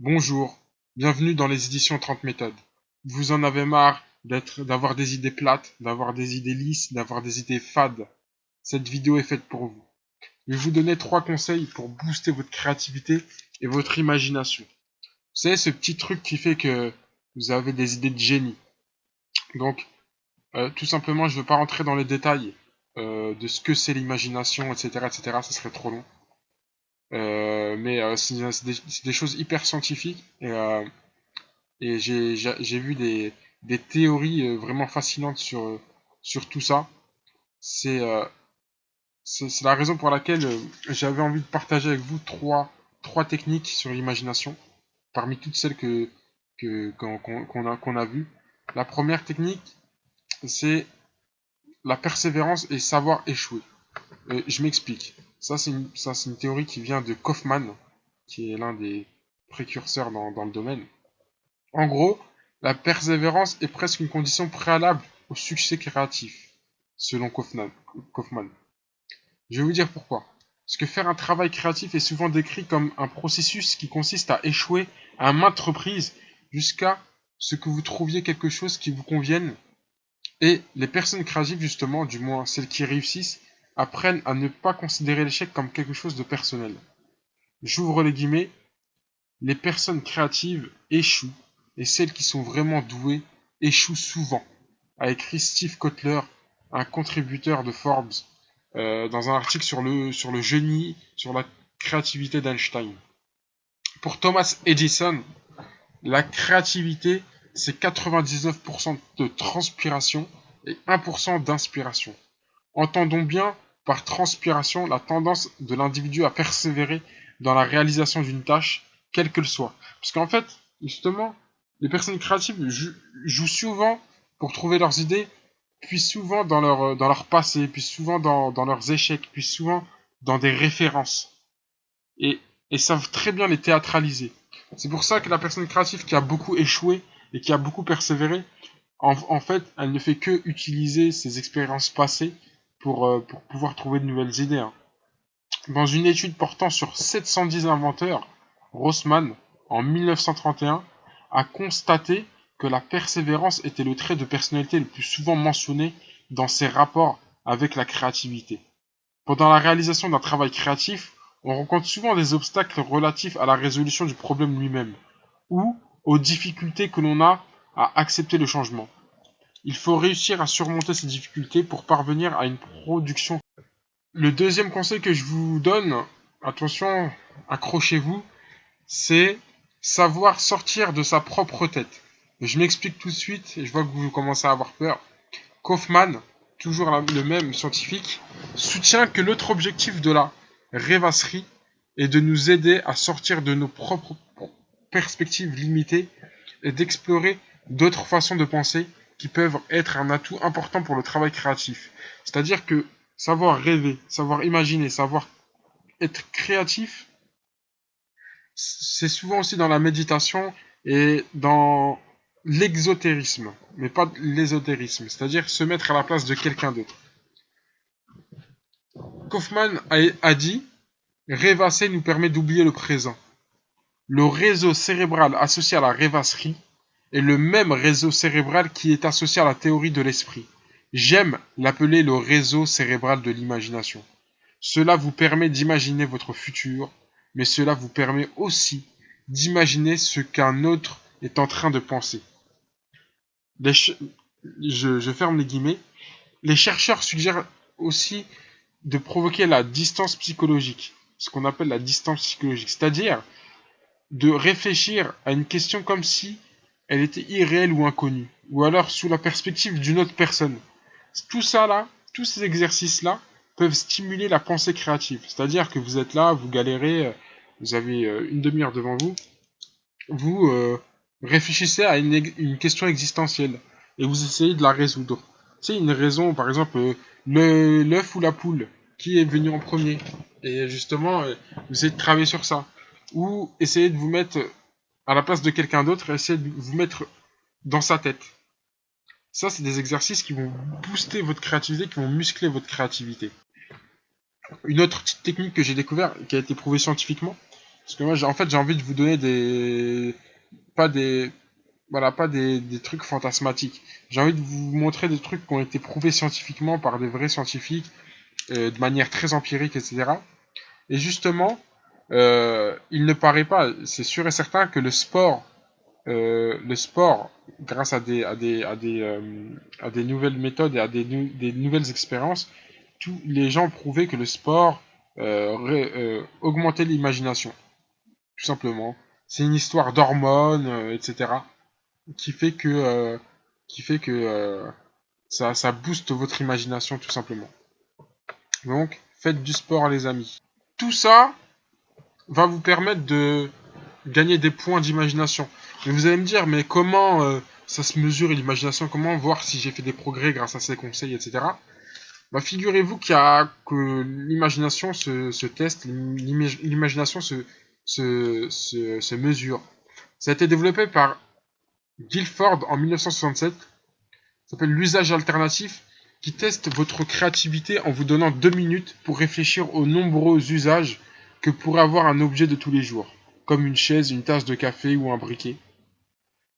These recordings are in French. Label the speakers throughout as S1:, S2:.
S1: Bonjour, bienvenue dans les éditions 30 méthodes. Vous en avez marre d'avoir des idées plates, d'avoir des idées lisses, d'avoir des idées fades. Cette vidéo est faite pour vous. Je vais vous donner 3 conseils pour booster votre créativité et votre imagination. Vous savez, ce petit truc qui fait que vous avez des idées de génie. Donc, tout simplement, je ne veux pas rentrer dans les détails de ce que c'est l'imagination, etc., etc., ça serait trop long. Mais c'est des choses hyper scientifiques et j'ai vu des théories vraiment fascinantes sur tout ça. C'est euh, c'est la raison pour laquelle j'avais envie de partager avec vous trois techniques sur l'imagination, parmi toutes celles qu'on a vues. La première technique, c'est la persévérance et savoir échouer. Je m'explique. Ça, c'est une théorie qui vient de Kaufman, qui est l'un des précurseurs dans le domaine. En gros, la persévérance est presque une condition préalable au succès créatif, selon Kaufman. Je vais vous dire pourquoi. Parce que faire un travail créatif est souvent décrit comme un processus qui consiste à échouer à maintes reprises jusqu'à ce que vous trouviez quelque chose qui vous convienne. Et les personnes créatives, justement, du moins celles qui réussissent, apprennent à ne pas considérer l'échec comme quelque chose de personnel. J'ouvre les guillemets, les personnes créatives échouent et celles qui sont vraiment douées échouent souvent, a écrit Steve Kotler, un contributeur de Forbes, dans un article sur le génie, sur la créativité d'Einstein. Pour Thomas Edison, la créativité, c'est 99% de transpiration et 1% d'inspiration. Entendons bien par transpiration la tendance de l'individu à persévérer dans la réalisation d'une tâche, quelle qu'elle soit. Parce qu'en fait, justement, les personnes créatives jouent souvent pour trouver leurs idées, puis souvent dans leur passé, puis souvent dans leurs échecs, puis souvent dans des références. Et, et savent très bien les théâtraliser. C'est pour ça que la personne créative qui a beaucoup échoué et qui a beaucoup persévéré, en fait, elle ne fait que utiliser ses expériences passées pour pouvoir trouver de nouvelles idées. Hein. Dans une étude portant sur 710 inventeurs, Rossmann, en 1931, a constaté que la persévérance était le trait de personnalité le plus souvent mentionné dans ses rapports avec la créativité. Pendant la réalisation d'un travail créatif, on rencontre souvent des obstacles relatifs à la résolution du problème lui-même, ou aux difficultés que l'on a à accepter le changement. Il faut réussir à surmonter ces difficultés pour parvenir à une production. Le deuxième conseil que je vous donne, attention, accrochez-vous, c'est savoir sortir de sa propre tête. Je m'explique tout de suite, et je vois que vous commencez à avoir peur. Kaufman, toujours le même scientifique, soutient que l'autre objectif de la rêvasserie est de nous aider à sortir de nos propres perspectives limitées et d'explorer d'autres façons de penser qui peuvent être un atout important pour le travail créatif. C'est-à-dire que savoir rêver, savoir imaginer, savoir être créatif, c'est souvent aussi dans la méditation et dans l'exotérisme, mais pas l'ésotérisme, c'est-à-dire se mettre à la place de quelqu'un d'autre. Kaufman a dit « Rêvasser nous permet d'oublier le présent. Le réseau cérébral associé à la rêvasserie est le même réseau cérébral qui est associé à la théorie de l'esprit. J'aime l'appeler le réseau cérébral de l'imagination. Cela vous permet d'imaginer votre futur, mais cela vous permet aussi d'imaginer ce qu'un autre est en train de penser. Je ferme les guillemets. Les chercheurs suggèrent aussi de provoquer la distance psychologique, ce qu'on appelle la distance psychologique, c'est-à-dire de réfléchir à une question comme si elle était irréelle ou inconnue, ou alors sous la perspective d'une autre personne. Tout ça là, tous ces exercices là, peuvent stimuler la pensée créative. C'est-à-dire que vous êtes là, vous galérez, vous avez une demi-heure devant vous, vous réfléchissez à une question existentielle et vous essayez de la résoudre. C'est une raison, par exemple, l'œuf ou la poule, qui est venu en premier. Et justement, vous essayez de travailler sur ça. Ou essayez de vous mettre à la place de quelqu'un d'autre et essayez de vous mettre dans sa tête. Ça, c'est des exercices qui vont booster votre créativité, qui vont muscler votre créativité. Une autre petite technique que j'ai découverte, qui a été prouvée scientifiquement, Parce que moi, en fait, j'ai envie de vous donner des... Pas des... Voilà, pas des trucs fantasmatiques. J'ai envie de vous montrer des trucs qui ont été prouvés scientifiquement par des vrais scientifiques, de manière très empirique, etc. Et justement, il ne paraît pas, c'est sûr et certain que le sport, grâce à des nouvelles méthodes et à des nouvelles expériences, tous les gens prouvaient que le sport augmentait l'imagination, tout simplement. C'est une histoire d'hormones, etc., qui fait que, ça booste votre imagination, tout simplement. Donc, faites du sport, les amis. Tout ça va vous permettre de gagner des points d'imagination. Mais vous allez me dire, mais comment ça se mesure l'imagination? Comment voir si j'ai fait des progrès grâce à ces conseils, etc. Bah, figurez-vous que l'imagination se teste, l'imagination se mesure. Ça a été développé par Guilford en 1967. Ça s'appelle l'usage alternatif, qui teste votre créativité en vous donnant 2 minutes pour réfléchir aux nombreux usages que pourrait avoir un objet de tous les jours, comme une chaise, une tasse de café ou un briquet.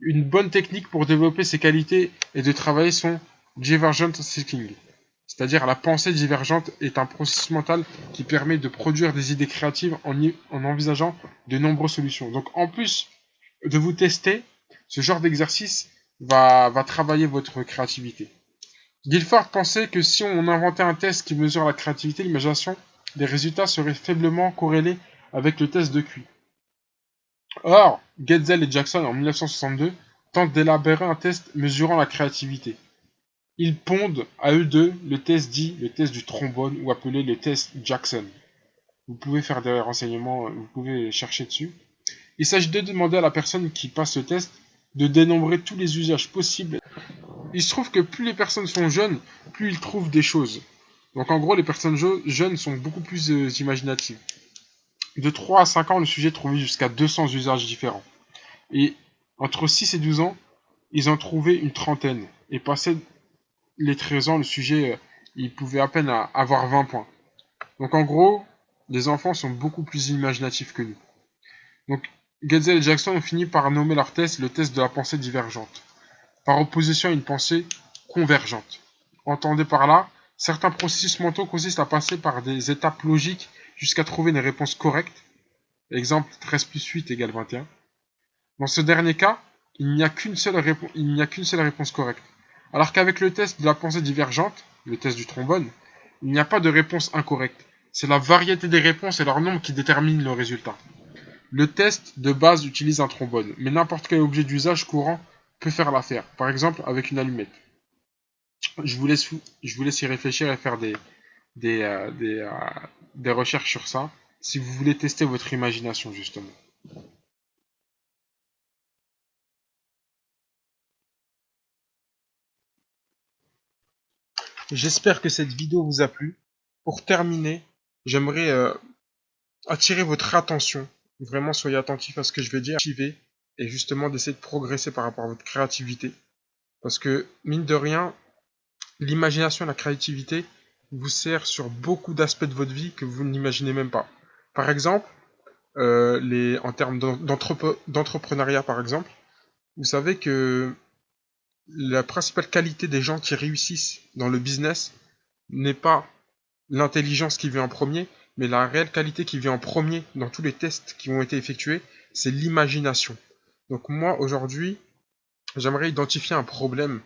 S1: Une bonne technique pour développer ces qualités et de travailler son divergent thinking, c'est-à-dire la pensée divergente est un processus mental qui permet de produire des idées créatives en envisageant de nombreuses solutions. Donc en plus de vous tester, ce genre d'exercice va travailler votre créativité. Guilford pensait que si on inventait un test qui mesure la créativité et l'imagination, les résultats seraient faiblement corrélés avec le test de QI. Or, Getzel et Jackson en 1962 tentent d'élaborer un test mesurant la créativité. Ils pondent à eux deux le test dit le test du trombone ou appelé le test Jackson. Vous pouvez faire des renseignements, vous pouvez chercher dessus. Il s'agit de demander à la personne qui passe ce test de dénombrer tous les usages possibles. Il se trouve que plus les personnes sont jeunes, plus ils trouvent des choses. Donc en gros, les personnes jeunes sont beaucoup plus imaginatives. De 3 à 5 ans, le sujet trouvait jusqu'à 200 usages différents. Et entre 6 et 12 ans, ils en trouvaient une trentaine. Et passé les 13 ans, le sujet, il pouvait à peine avoir 20 points. Donc en gros, les enfants sont beaucoup plus imaginatifs que nous. Donc Getzel et Jackson ont fini par nommer leur test le test de la pensée divergente, par opposition à une pensée convergente. Entendez par là, certains processus mentaux consistent à passer par des étapes logiques jusqu'à trouver une réponse correcte. Exemple 13 plus 8 égale 21. Dans ce dernier cas, il n'y a qu'une seule réponse correcte. Alors qu'avec le test de la pensée divergente, le test du trombone, il n'y a pas de réponse incorrecte. C'est la variété des réponses et leur nombre qui déterminent le résultat. Le test de base utilise un trombone, mais n'importe quel objet d'usage courant peut faire l'affaire. Par exemple, avec une allumette. Je vous laisse y réfléchir et faire des recherches sur ça, si vous voulez tester votre imagination, justement. J'espère que cette vidéo vous a plu. Pour terminer, j'aimerais attirer votre attention. Vraiment, soyez attentifs à ce que je vais dire. Et justement d'essayer de progresser par rapport à votre créativité. Parce que, mine de rien, l'imagination et la créativité vous sert sur beaucoup d'aspects de votre vie que vous n'imaginez même pas. Par exemple, en termes d'entrepreneuriat, par exemple, vous savez que la principale qualité des gens qui réussissent dans le business n'est pas l'intelligence qui vient en premier, mais la réelle qualité qui vient en premier dans tous les tests qui ont été effectués, c'est l'imagination. Donc moi, aujourd'hui, j'aimerais identifier un problème.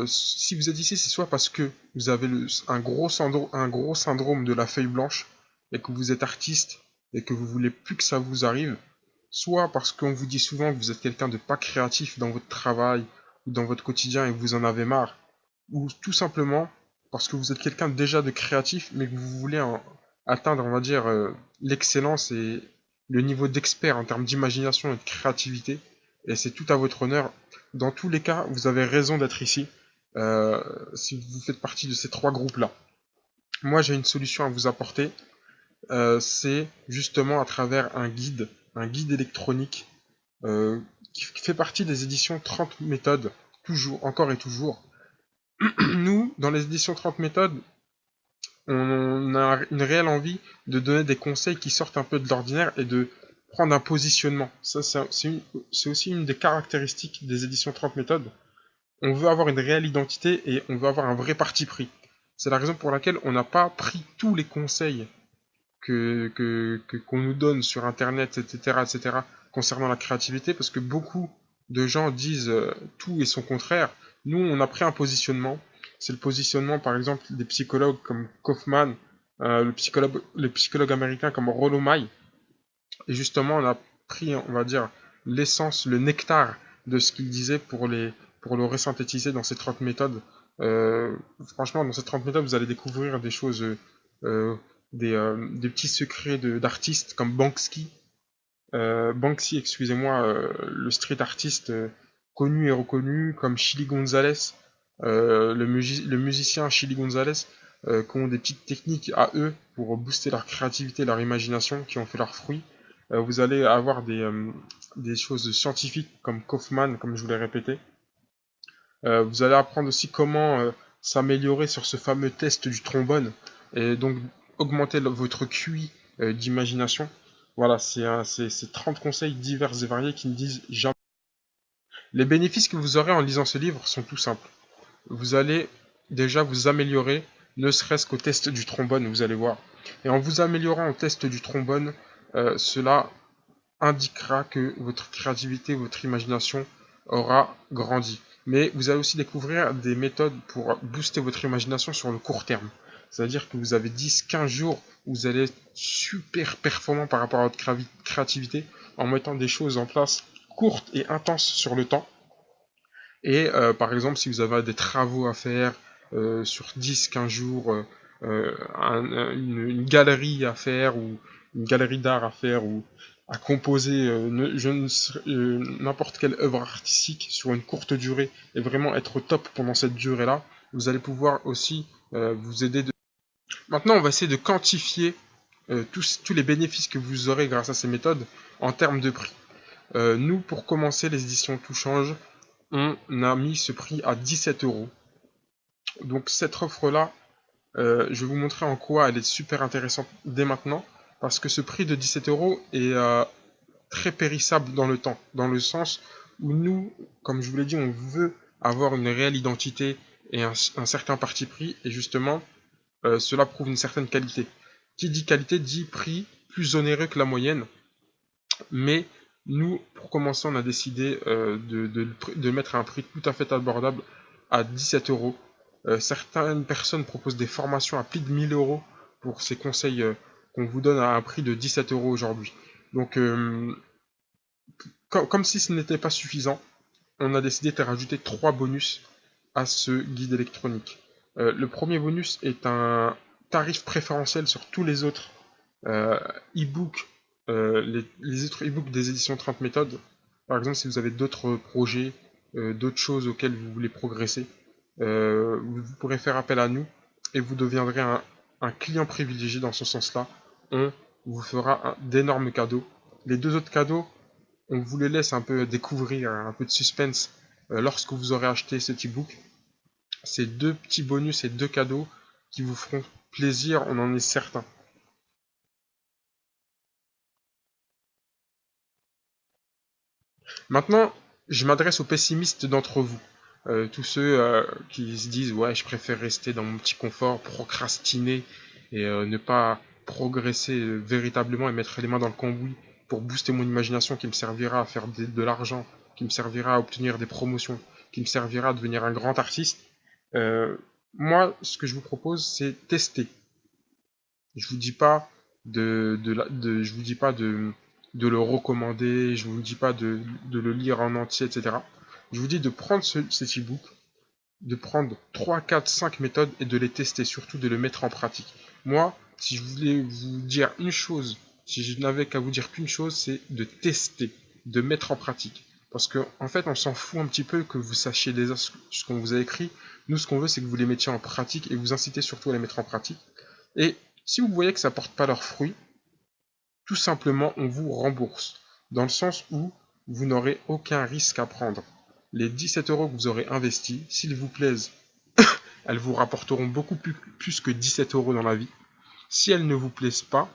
S1: Si vous êtes ici, c'est soit parce que vous avez un gros syndrome de la feuille blanche et que vous êtes artiste et que vous voulez plus que ça vous arrive, soit parce qu'on vous dit souvent que vous êtes quelqu'un de pas créatif dans votre travail ou dans votre quotidien et que vous en avez marre, ou tout simplement parce que vous êtes quelqu'un déjà de créatif mais que vous voulez atteindre, on va dire, l'excellence et le niveau d'expert en termes d'imagination et de créativité, et c'est tout à votre honneur. Dans tous les cas, vous avez raison d'être ici, si vous faites partie de ces trois groupes-là. Moi, j'ai une solution à vous apporter, c'est justement à travers un guide électronique, qui fait partie des éditions 30 méthodes, toujours, encore et toujours. Nous, dans les éditions 30 méthodes, on a une réelle envie de donner des conseils qui sortent un peu de l'ordinaire et de prendre un positionnement. Ça, c'est aussi une des caractéristiques des éditions 30 méthodes. On veut avoir une réelle identité et on veut avoir un vrai parti pris. C'est la raison pour laquelle on n'a pas pris tous les conseils qu'on nous donne sur Internet, etc., concernant la créativité, parce que beaucoup de gens disent tout et son contraire. Nous, on a pris un positionnement. C'est le positionnement, par exemple, des psychologues comme Kaufman, le psychologue américain comme Rollo May. Et justement, on a pris, on va dire, l'essence, le nectar de ce qu'il disait pour le resynthétiser dans ces 30 méthodes. Franchement, dans ces 30 méthodes, vous allez découvrir des choses, des petits secrets d'artistes comme Banksy, excusez-moi, le street artiste connu et reconnu, comme Chili Gonzalez, le musicien Chili Gonzalez, qui ont des petites techniques à eux pour booster leur créativité, leur imagination, qui ont fait leurs fruits. Vous allez avoir des choses scientifiques comme Kaufman, comme je vous l'ai répété. Vous allez apprendre aussi comment s'améliorer sur ce fameux test du trombone et donc augmenter votre QI d'imagination. Voilà, c'est 30 conseils divers et variés qui ne disent jamais. Les bénéfices que vous aurez en lisant ce livre sont tout simples. Vous allez déjà vous améliorer, ne serait-ce qu'au test du trombone, vous allez voir. Et en vous améliorant au test du trombone, cela indiquera que votre créativité, votre imagination aura grandi. Mais vous allez aussi découvrir des méthodes pour booster votre imagination sur le court terme. C'est-à-dire que vous avez 10-15 jours où vous allez être super performant par rapport à votre créativité en mettant des choses en place courtes et intenses sur le temps. Et par exemple, si vous avez des travaux à faire sur 10-15 jours, une galerie à faire ou une galerie d'art à faire ou à composer n'importe quelle œuvre artistique sur une courte durée et vraiment être au top pendant cette durée-là, vous allez pouvoir aussi vous aider. Maintenant, on va essayer de quantifier tous les bénéfices que vous aurez grâce à ces méthodes en termes de prix. Nous, pour commencer, les éditions Tout Change, on a mis ce prix à 17 euros. Donc cette offre-là, je vais vous montrer en quoi elle est super intéressante dès maintenant, parce que ce prix de 17 euros est très périssable dans le temps, dans le sens où nous, comme je vous l'ai dit, on veut avoir une réelle identité et un certain parti pris, et justement, cela prouve une certaine qualité. Qui dit qualité dit prix plus onéreux que la moyenne, mais nous, pour commencer, on a décidé de mettre un prix tout à fait abordable à 17 euros. Certaines personnes proposent des formations à plus de 1000 euros pour ces conseils qu'on vous donne à un prix de 17 euros aujourd'hui. Donc, comme si ce n'était pas suffisant, on a décidé de rajouter 3 bonus à ce guide électronique. Le premier bonus est un tarif préférentiel sur tous les autres e-books, les autres e-books des éditions 30 méthodes. Par exemple, si vous avez d'autres projets, d'autres choses auxquelles vous voulez progresser, vous pourrez faire appel à nous et vous deviendrez un client privilégié dans ce sens-là. On vous fera d'énormes cadeaux. Les deux autres cadeaux, on vous les laisse un peu découvrir, un peu de suspense lorsque vous aurez acheté cet e-book. C'est 2 petits bonus et 2 cadeaux qui vous feront plaisir, on en est certain. Maintenant, je m'adresse aux pessimistes d'entre vous. Tous ceux qui se disent « Ouais, je préfère rester dans mon petit confort, procrastiner et ne pas progresser véritablement et mettre les mains dans le cambouis pour booster mon imagination qui me servira à faire de l'argent, qui me servira à obtenir des promotions, qui me servira à devenir un grand artiste. » Moi, ce que je vous propose, c'est tester. Je vous dis pas je vous dis pas de le recommander, je vous dis pas de le lire en entier, etc. Je vous dis de prendre cet e-book, de prendre 3, 4, 5 méthodes et de les tester, surtout de le mettre en pratique. Moi, si je voulais vous dire une chose, si je n'avais qu'à vous dire qu'une chose, c'est de tester, de mettre en pratique. Parce que en fait, on s'en fout un petit peu que vous sachiez déjà ce qu'on vous a écrit. Nous, ce qu'on veut, c'est que vous les mettiez en pratique et vous incitez surtout à les mettre en pratique. Et si vous voyez que ça ne porte pas leurs fruits, tout simplement, on vous rembourse. Dans le sens où vous n'aurez aucun risque à prendre. Les 17 euros que vous aurez investis, s'ils vous plaisent elles vous rapporteront beaucoup plus que 17 € dans la vie. Si elles ne vous plaisent pas,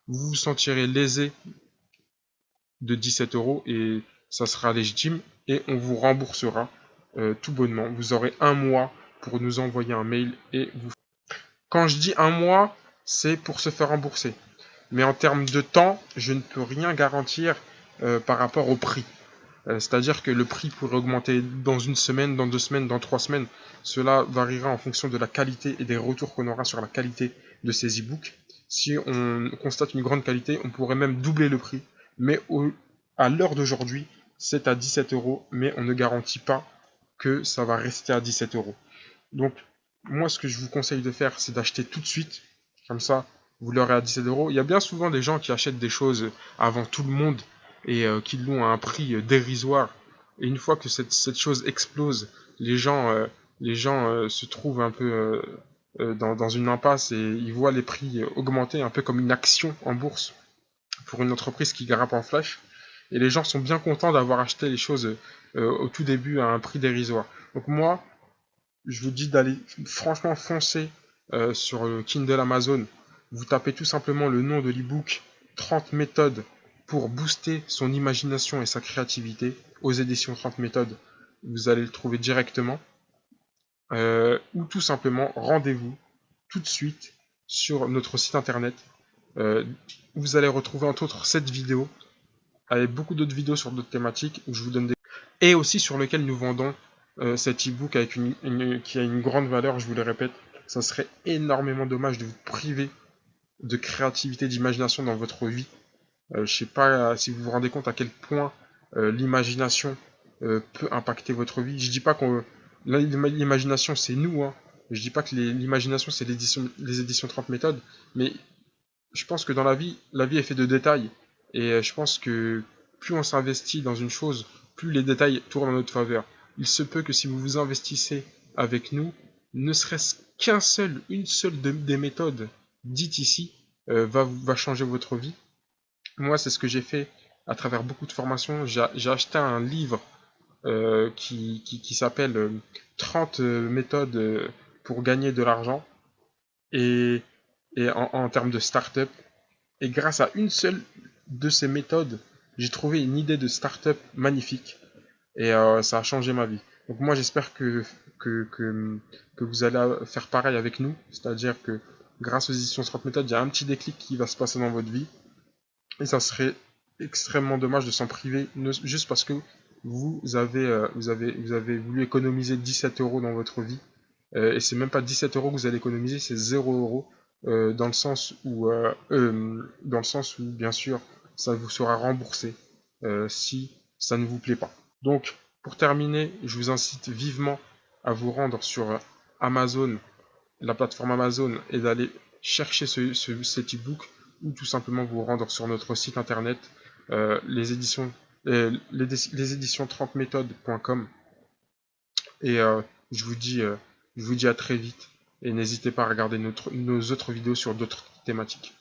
S1: vous vous sentirez lésé de 17 € et ça sera légitime et on vous remboursera tout bonnement. Vous aurez un mois pour nous envoyer un mail et vous... Quand je dis un mois, c'est pour se faire rembourser. Mais en termes de temps, je ne peux rien garantir par rapport au prix. C'est-à-dire que le prix pourrait augmenter dans une semaine, dans 2 semaines, dans 3 semaines. Cela variera en fonction de la qualité et des retours qu'on aura sur la qualité de ces e-books. Si on constate une grande qualité, on pourrait même doubler le prix. Mais à l'heure d'aujourd'hui, c'est à 17 €, mais on ne garantit pas que ça va rester à 17 €. Donc, moi, ce que je vous conseille de faire, c'est d'acheter tout de suite. Comme ça, vous l'aurez à 17 €. Il y a bien souvent des gens qui achètent des choses avant tout le monde et qui l'ont à un prix dérisoire. Et une fois que cette chose explose, les gens se trouvent un peu dans une impasse et ils voient les prix augmenter, un peu comme une action en bourse pour une entreprise qui grimpe en flash. Et les gens sont bien contents d'avoir acheté les choses au tout début à un prix dérisoire. Donc moi, je vous dis d'aller franchement foncer sur le Kindle Amazon. Vous tapez tout simplement le nom de l'e-book 30 méthodes pour booster son imagination et sa créativité aux éditions 30 méthodes. Vous allez le trouver directement. Ou tout simplement, rendez-vous tout de suite sur notre site internet. Vous allez retrouver entre autres cette vidéo avec beaucoup d'autres vidéos sur d'autres thématiques où je vous donne des... et aussi sur lequel nous vendons cet e-book avec qui a une grande valeur, je vous le répète. Ça serait énormément dommage de vous priver de créativité, d'imagination dans votre vie. Je ne sais pas si vous vous rendez compte à quel point l'imagination peut impacter votre vie. Je dis pas que l'imagination c'est nous, hein. Je dis pas que l'imagination c'est les éditions 30 méthodes, mais je pense que dans la vie est faite de détails. Et je pense que plus on s'investit dans une chose, plus les détails tournent en notre faveur. Il se peut que si vous vous investissez avec nous, ne serait-ce une seule des méthodes dites ici va changer votre vie. Moi, c'est ce que j'ai fait à travers beaucoup de formations. J'ai acheté un livre qui s'appelle 30 méthodes pour gagner de l'argent et en termes de start-up. Et grâce à une seule de ces méthodes, j'ai trouvé une idée de start-up magnifique. Et ça a changé ma vie. Donc moi, j'espère que vous allez faire pareil avec nous. C'est-à-dire que grâce aux éditions 30 méthodes, il y a un petit déclic qui va se passer dans votre vie. Et ça serait extrêmement dommage de s'en priver juste parce que vous avez voulu économiser 17 € dans votre vie. Et c'est même pas 17 € que vous allez économiser, c'est 0 €. Dans le sens où, bien sûr, ça vous sera remboursé si ça ne vous plaît pas. Donc, pour terminer, je vous incite vivement à vous rendre sur Amazon, la plateforme Amazon, et d'aller chercher cet e-book, ou tout simplement vous rendre sur notre site internet, les éditions 30méthodes.com. Et je vous dis à très vite. Et n'hésitez pas à regarder nos autres vidéos sur d'autres thématiques.